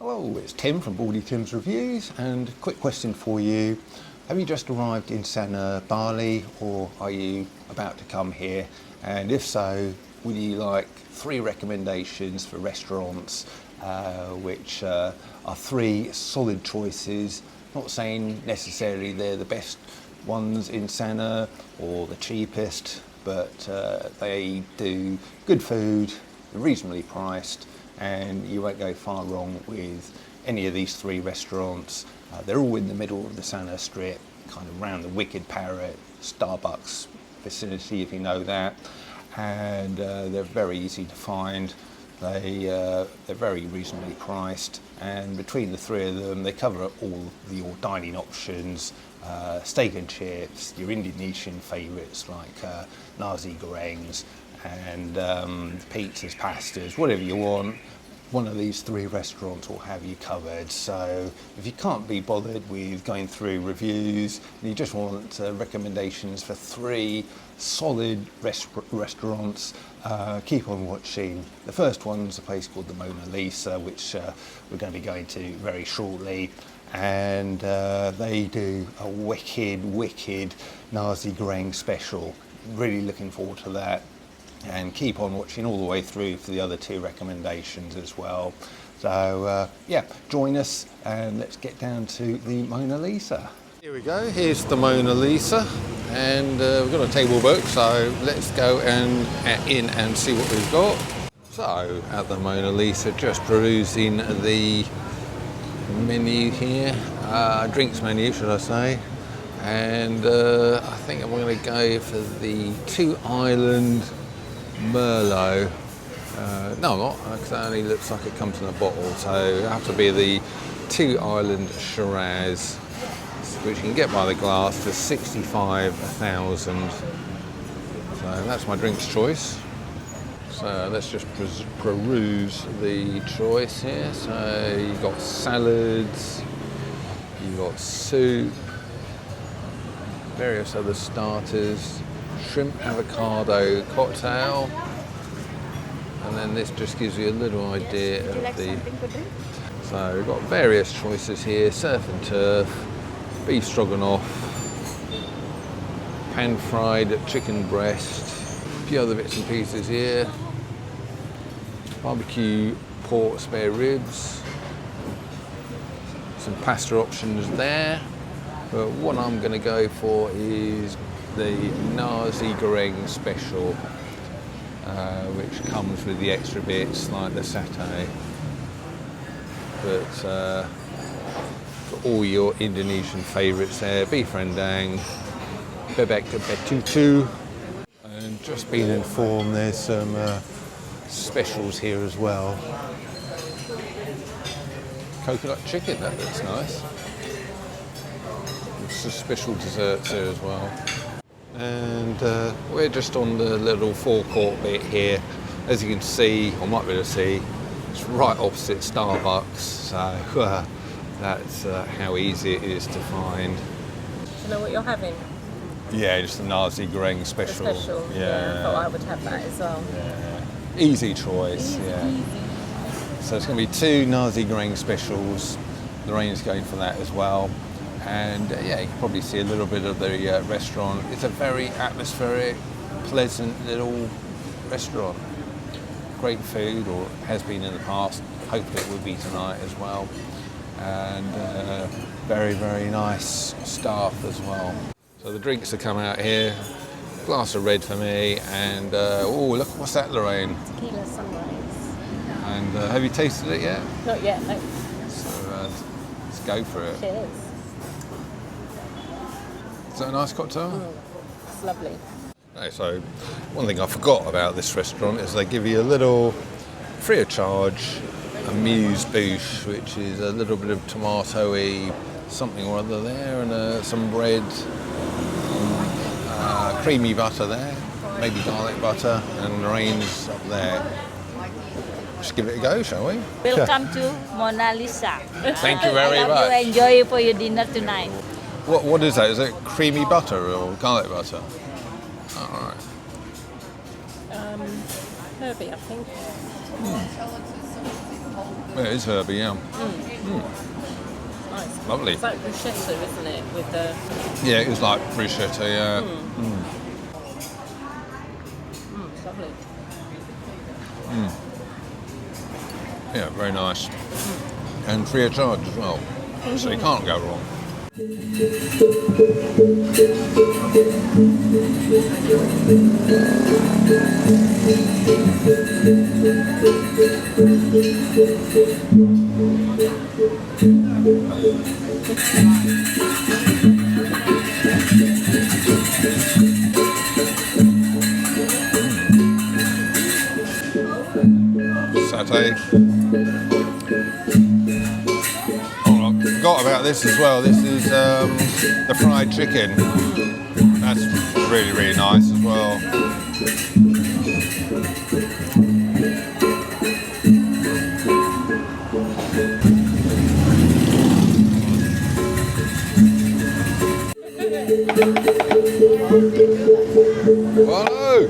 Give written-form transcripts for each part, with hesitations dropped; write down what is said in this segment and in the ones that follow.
Hello, it's Tim from Baldy Tim's Reviews, and quick question for you. Have you just arrived in Sanur, Bali, or are you about to come here? And if so, would you like 3 recommendations for restaurants, which are 3 solid choices? Not saying necessarily they're the best ones in Sanur or the cheapest, but they do good food, reasonably priced, and you won't go far wrong with any of these 3 restaurants. They're all in the middle of the Sanur Strip, kind of around the Wicked Parrot, Starbucks vicinity, if you know that. And they're very easy to find. They're very reasonably priced, and between the 3 of them, they cover all your dining options: steak and chips, your Indonesian favourites like nasi gorengs, and pizzas, pastas, whatever you want. One of these 3 restaurants will have you covered. So if you can't be bothered with going through reviews and you just want recommendations for 3 solid restaurants, keep on watching. The first one's a place called the Mona Lisa, which we're going to be going to very shortly, and they do a wicked nasi goreng special. Really looking forward to that. And keep on watching all the way through for the other 2 recommendations as well. So yeah, join us and let's get down to the Mona Lisa. Here we go, here's the Mona Lisa, and we've got a table book, so let's go in and see what we've got. So at the Mona Lisa, just perusing the menu here, drinks menu should I say, and I think I'm going to go for the 2 Island Merlot. No, I'm not, because that only looks like it comes in a bottle, so it'll have to be the 2 Island Shiraz, which you can get by the glass for 65,000. So that's my drinks choice. So let's just peruse the choice here. So you've got salads, you've got soup, various other starters, shrimp avocado cocktail, and then this just gives you a little idea of the... So we've got various choices here: surf and turf, beef stroganoff, pan-fried chicken breast, a few other bits and pieces here, barbecue pork spare ribs, some pasta options there, but what I'm going to go for is the nasi goreng special, which comes with the extra bits like the satay. But for all your Indonesian favourites there: beef rendang, bebek betutu, and just been informed there's some specials here as well. Coconut chicken, that looks nice. There's some special desserts here as well. And we're just on the little forecourt bit here. As you can see, or might be able to see, it's right opposite Starbucks, so that's how easy it is to find. Do you know what you're having? Yeah, just the nasi goreng special. The special, yeah. I thought I would have that as well. Yeah. Easy choice, easy. So it's going to be 2 nasi goreng specials. Lorraine's going for that as well. And yeah, you can probably see a little bit of the restaurant. It's a very atmospheric, pleasant little restaurant. Great food, or has been in the past. Hopefully it will be tonight as well. And very nice staff as well. So the drinks have come out here. Glass of red for me, and oh look, what's that, Lorraine? Tequila sunrise. And have you tasted it yet? Not yet, no. So let's go for it. Cheers. Is that a nice cocktail? It's lovely. Okay, so one thing I forgot about this restaurant is they give you a little, free of charge, amuse bouche, which is a little bit of tomato-y something or other there, and some bread, creamy butter there, maybe garlic butter, and Lorraine's up there. Just give it a go, shall we? Welcome to Mona Lisa. Thank you very much. I hope you enjoy for your dinner tonight. What is that? Is it creamy butter or garlic butter? All right. herby, I think. Yeah, it is herby, yeah. Nice. Lovely. It's like bruschetta, isn't it? With the Yeah, it was like bruschetta, yeah. it's lovely. Yeah, very nice. And free of charge as well. So you can't go wrong. Satay. Oh, I forgot about this as well. This is the fried chicken. That's really, really nice as well. Hello!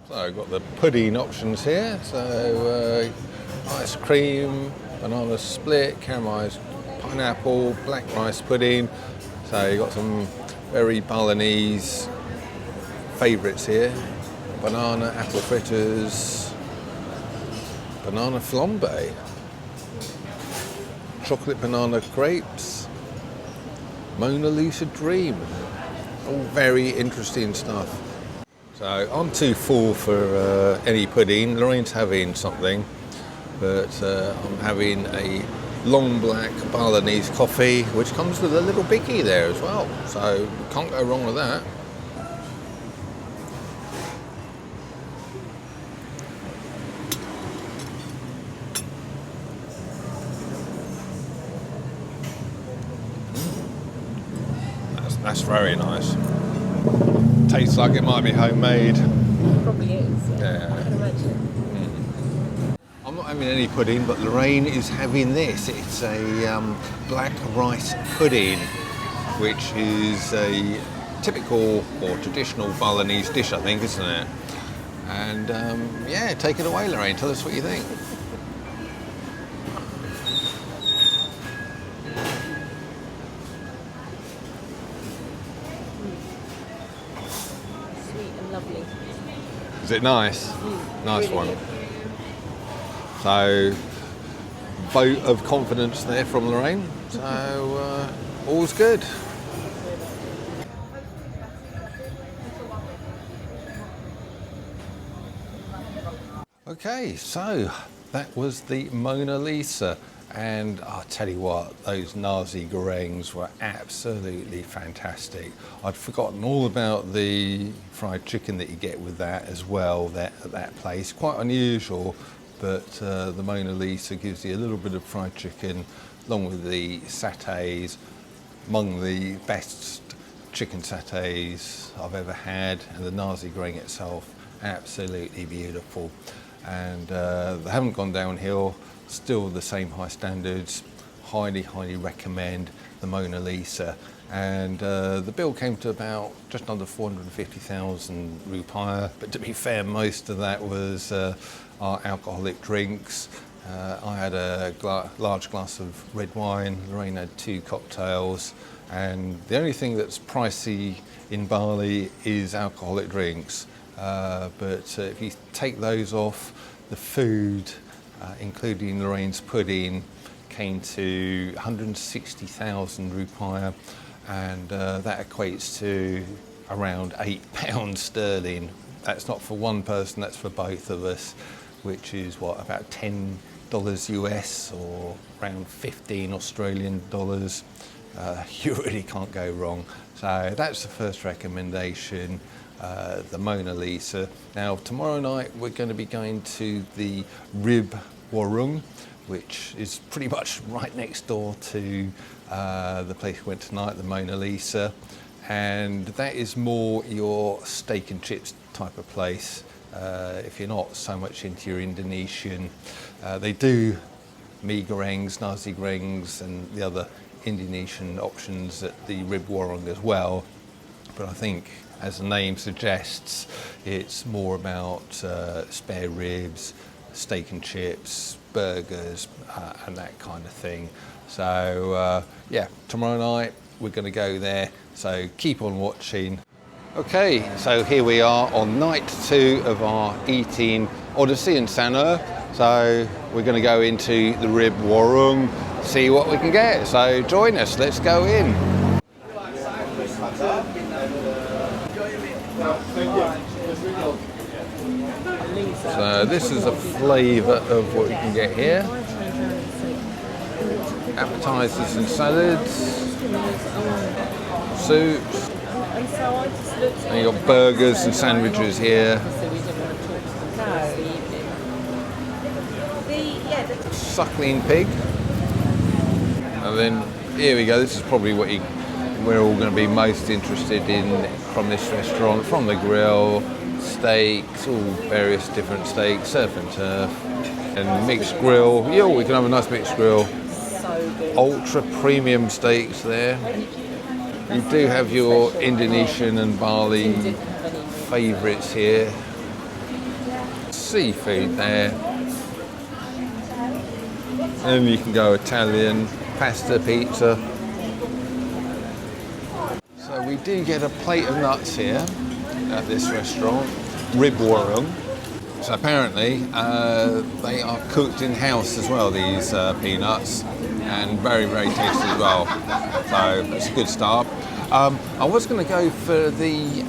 So I've got the pudding options here. So ice cream, banana split, caramelised pineapple, black rice pudding. So you've got some very Balinese favourites here. Banana apple fritters, banana flambe, chocolate banana crepes, Mona Lisa dream. All very interesting stuff. So I'm too full for any pudding. Lorraine's having something, but I'm having a long black Balinese coffee, which comes with a little biggie there as well. So can't go wrong with that. That's very nice. Tastes like it might be homemade. It probably is. Yeah. I can imagine. I'm not having any pudding, but Lorraine is having this. It's a black rice pudding, which is a typical or traditional Balinese dish, I think, isn't it? And yeah, take it away, Lorraine. Tell us what you think. Sweet and lovely. Is it nice? Nice really one. good. So, vote of confidence there from Lorraine. So, all's good. Okay, so that was the Mona Lisa. And I'll tell you what, those nasi gorengs were absolutely fantastic. I'd forgotten all about the fried chicken that you get with that as well at that place. Quite unusual, but the Mona Lisa gives you a little bit of fried chicken along with the satays, among the best chicken satays I've ever had, and the nasi goreng itself, absolutely beautiful. And they haven't gone downhill, still the same high standards. Highly recommend the Mona Lisa. And the bill came to about just under 450,000 rupiah, but to be fair, most of that was our alcoholic drinks. I had a large glass of red wine, Lorraine had 2 cocktails, and the only thing that's pricey in Bali is alcoholic drinks. But if you take those off, the food, including Lorraine's pudding, came to 160,000 rupiah, and that equates to around £8 sterling. That's not for one person, that's for both of us, which is what, about $10 US or around 15 Australian dollars. You really can't go wrong. So that's the first recommendation, the Mona Lisa. Now tomorrow night we're going to be going to the Rib Warung, which is pretty much right next door to the place we went tonight, the Mona Lisa. And that is more your steak and chips type of place. if you're not so much into your Indonesian. They do mee gorengs, nasi gorengs, and the other Indonesian options at the rib warung as well. But I think, as the name suggests, it's more about spare ribs, steak and chips, burgers, and that kind of thing. So yeah, tomorrow night we're going to go there, so keep on watching. Okay, so here we are on night 2 of our eating odyssey in Sanur. So we're going to go into the rib warung, see what we can get. So join us, let's go in. So this is a flavour of what you can get here. Appetizers and salads, soups, and you got burgers and sandwiches here. Suckling pig. And then here we go, this is probably what we're all going to be most interested in from this restaurant, from the grill. Steaks, all various different steaks, surf and turf, and mixed grill. Yeah, we can have a nice mixed grill. Ultra premium steaks there. You do have your Indonesian and Bali favourites here. Seafood there. And you can go Italian, pasta, pizza. So we do get a plate of nuts here at this restaurant, rib warung. So apparently they are cooked in-house as well, these peanuts, and very, very tasty as well. So it's a good start. I was going to go for the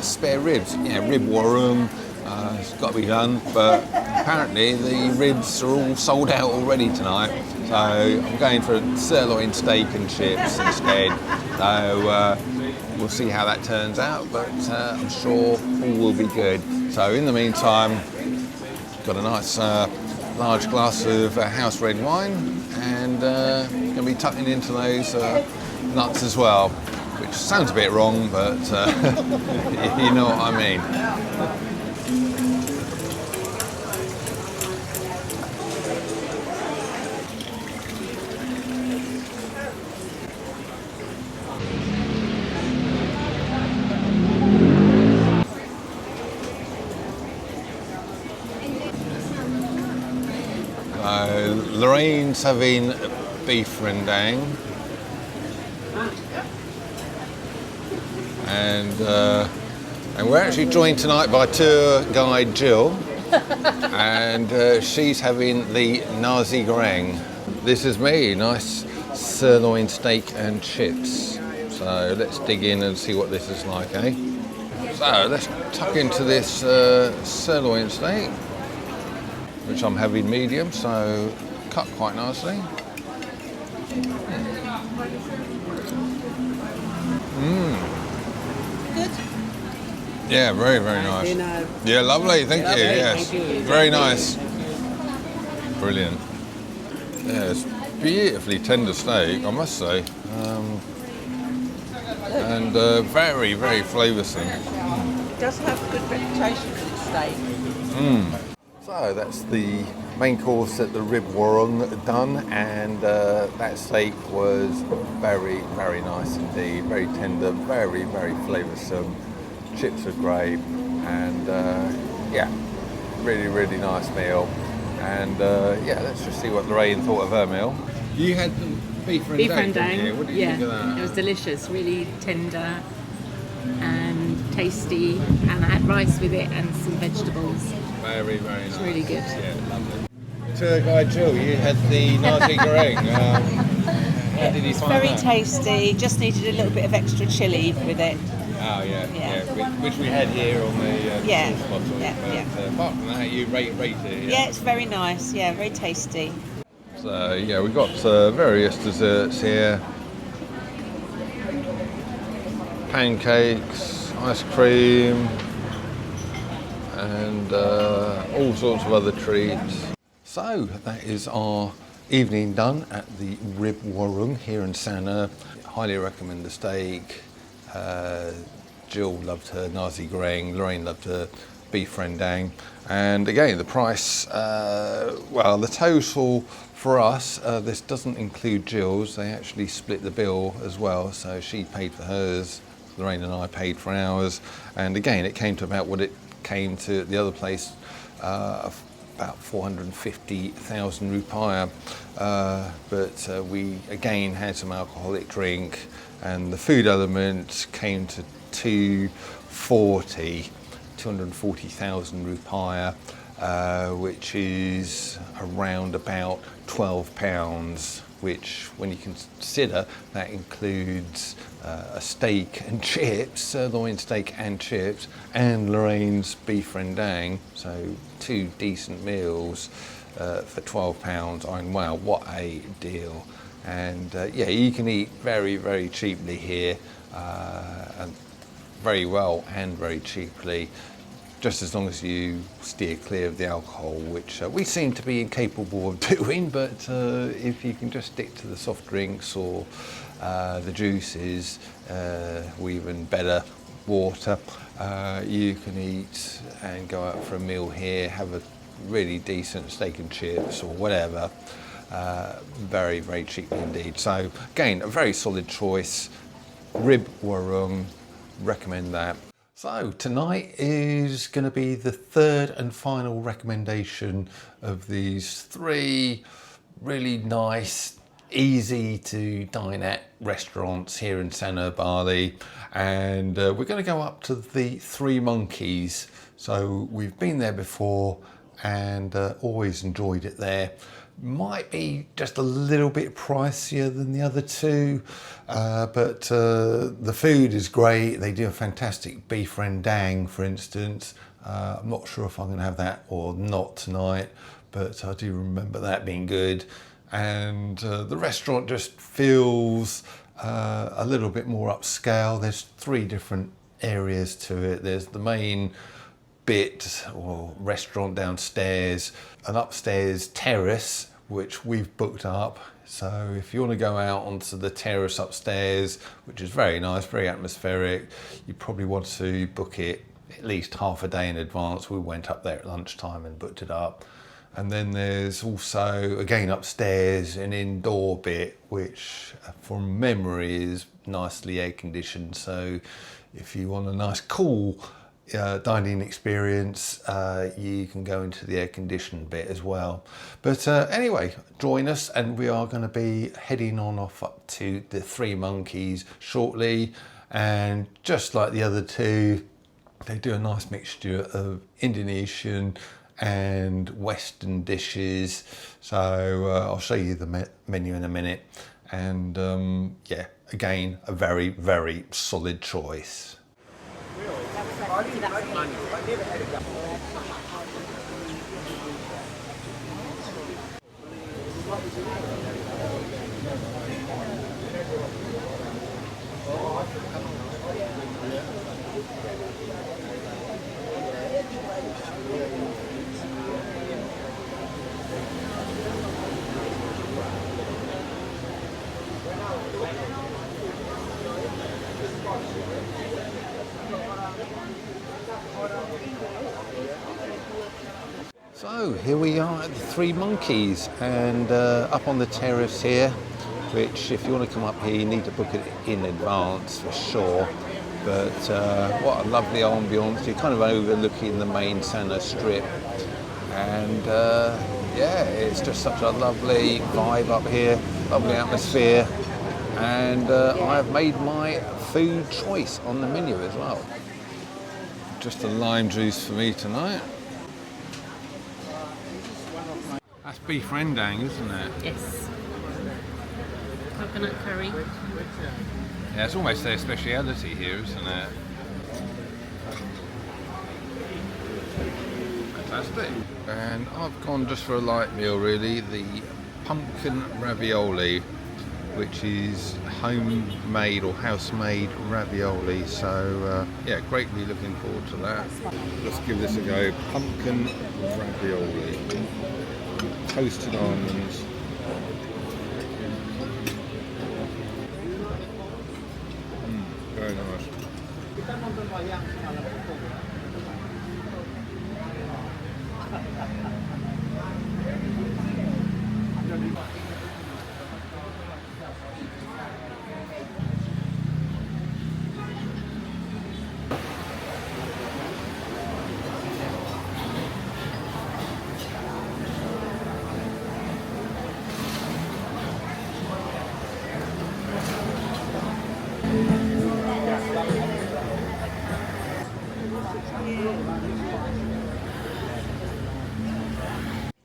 spare ribs, rib warung. It's got to be done, but apparently the ribs are all sold out already tonight. So I'm going for a sirloin steak and chips instead. So we'll see how that turns out, but I'm sure all will be good. So in the meantime, got a nice large glass of house red wine, and going to be tucking into those nuts as well, which sounds a bit wrong, but you know what I mean. Lorraine's having beef rendang, and we're actually joined tonight by tour guide Jill, and she's having the nasi goreng. This is me, nice sirloin steak and chips. So let's dig in and see what this is like, eh? So let's tuck into this sirloin steak, which I'm having medium, so cut quite nicely. Good? Yeah, very, very nice. Yeah, lovely, thank you, yes. Very nice. Brilliant. Yeah, it's beautifully tender steak, I must say. And very, very flavoursome. It does have a good reputation for its steak. So that's the main course at the rib warung done, and that steak was very, very nice indeed. Very tender, very, very flavoursome. Chips are great, and yeah, really, really nice meal. And yeah, let's just see what Lorraine thought of her meal. You had the beef rendang. Beef rendang, didn't you? What did you yeah, think of that? it was delicious, really tender and tasty, and I had rice with it and some vegetables. Very, very nice. It's really good. Yeah, lovely. Tour guide Jill, you had the nasi goreng. How did you find Very that? tasty, just needed a little bit of extra chilli with it. Oh yeah, Yeah. which we had here on the Yeah, sauce bottle. yeah, But yeah. apart from that, you rate it. Yeah, it's very nice, yeah, very tasty. So yeah, we've got various desserts here. Pancakes, ice cream, and all sorts of other treats. So that is our evening done at the Rib Warung here in Sanur. Highly recommend the steak. Jill loved her nasi goreng, Lorraine loved her beef rendang. And again, the price, well, the total for us, this doesn't include Jill's. They actually split the bill as well. So she paid for hers, Lorraine and I paid for ours. And again, it came to about what it came to the other place, about 450,000 rupiah. But we again had some alcoholic drink, and the food element came to 240,000 rupiah, which is around about £12, which, when you consider that includes a steak and chips, sirloin steak and chips, and Lorraine's beef rendang, so 2 decent meals for £12. I mean, wow, what a deal. And yeah, you can eat very, very cheaply here, and very well and very cheaply, just as long as you steer clear of the alcohol, which we seem to be incapable of doing. But if you can just stick to the soft drinks or the juices, or even better, water, you can eat and go out for a meal here, have a really decent steak and chips or whatever, very, very cheaply indeed. So again, a very solid choice. Rib warung, recommend that. So tonight is going to be the third and final recommendation of these 3 really nice, easy to dine at restaurants here in Sanur, Bali. And we're going to go up to the Three Monkeys. So we've been there before and always enjoyed it there. Might be just a little bit pricier than the other 2, but the food is great. They do a fantastic beef rendang, for instance. I'm not sure if I'm going to have that or not tonight, but I do remember that being good. And the restaurant just feels a little bit more upscale. There's 3 different areas to it. There's the main bit or restaurant downstairs, an upstairs terrace which we've booked up. So if you want to go out onto the terrace upstairs, which is very nice, very atmospheric, you probably want to book it at least half a day in advance. We went up there at lunchtime and booked it up. And then there's also, again upstairs, an indoor bit which from memory is nicely air conditioned. So if you want a nice cool dining experience, you can go into the air-conditioned bit as well. But anyway, join us, and we are going to be heading on off up to the Three Monkeys shortly. And just like the other 2, they do a nice mixture of Indonesian and Western dishes. So I'll show you the menu in a minute. And yeah, again, a very, very solid choice. So here we are at the Three Monkeys, and up on the terrace here, which if you want to come up here you need to book it in advance for sure. But what a lovely ambience. You're kind of overlooking the main Sanur strip, and yeah, it's just such a lovely vibe up here, lovely atmosphere. And I've made my food choice on the menu as well. Just a lime juice for me tonight. That's beef rendang, isn't it? Yes. Coconut curry. Yeah, it's almost their speciality here, isn't it? Fantastic. And I've gone just for a light meal really, the pumpkin ravioli, which is homemade or house-made ravioli. So yeah, greatly looking forward to that. Let's give this a go. Pumpkin ravioli. Toasted almonds. Very nice.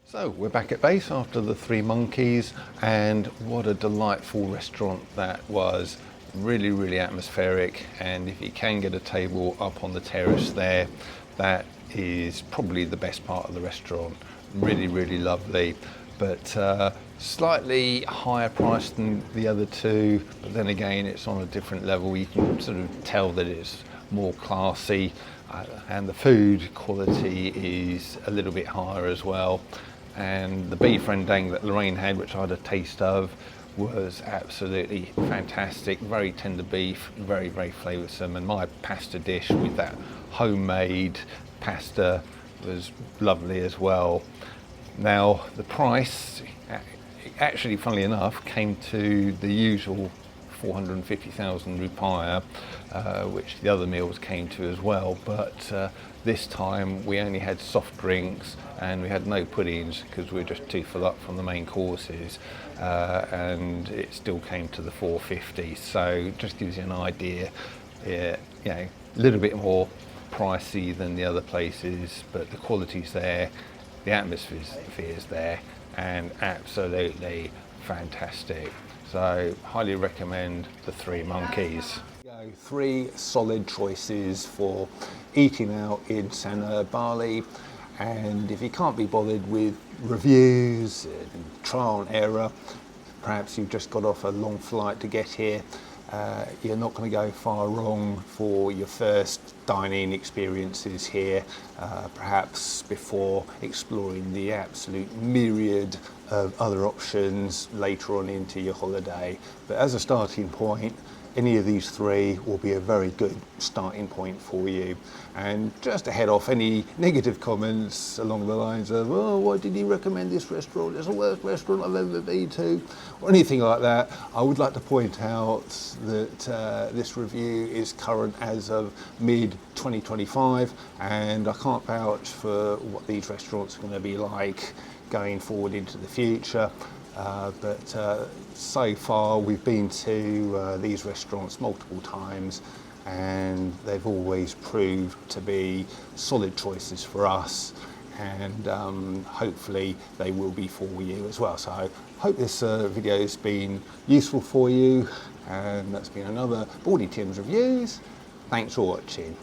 So we're back at base after the Three Monkeys, and what a delightful restaurant that was. Really, really atmospheric, and if you can get a table up on the terrace there, that is probably the best part of the restaurant. Really, really lovely, but slightly higher price than the other two, but then again it's on a different level. You can sort of tell that it's more classy, and the food quality is a little bit higher as well. And the beef rendang that Lorraine had, which I had a taste of, was absolutely fantastic. Very tender beef, very, very flavoursome. And my pasta dish with that homemade pasta was lovely as well. Now, the price, actually, funnily enough, came to the usual 450,000 rupiah, which the other meals came to as well, but this time we only had soft drinks and we had no puddings because we were just too full up from the main courses, and it still came to the 450. So it just gives you an idea, you know, a little bit more pricey than the other places, but the quality's there, the atmosphere is there, and absolutely fantastic. So highly recommend the Three Monkeys. Three solid choices for eating out in Sanur, Bali, and if you can't be bothered with reviews and trial and error, perhaps you've just got off a long flight to get here, you're not going to go far wrong for your first dining experiences here, perhaps before exploring the absolute myriad of other options later on into your holiday. But as a starting point, any of these three will be a very good starting point for you. And just to head off any negative comments along the lines of, oh, why did you recommend this restaurant? It's the worst restaurant I've ever been to, or anything like that, I would like to point out that this review is current as of mid-2025, and I can't vouch for what these restaurants are going to be like going forward into the future. But so far we've been to these restaurants multiple times, and they've always proved to be solid choices for us, and hopefully they will be for you as well. So I hope this video has been useful for you, and that's been another Baldy Tim's Reviews. Thanks for watching.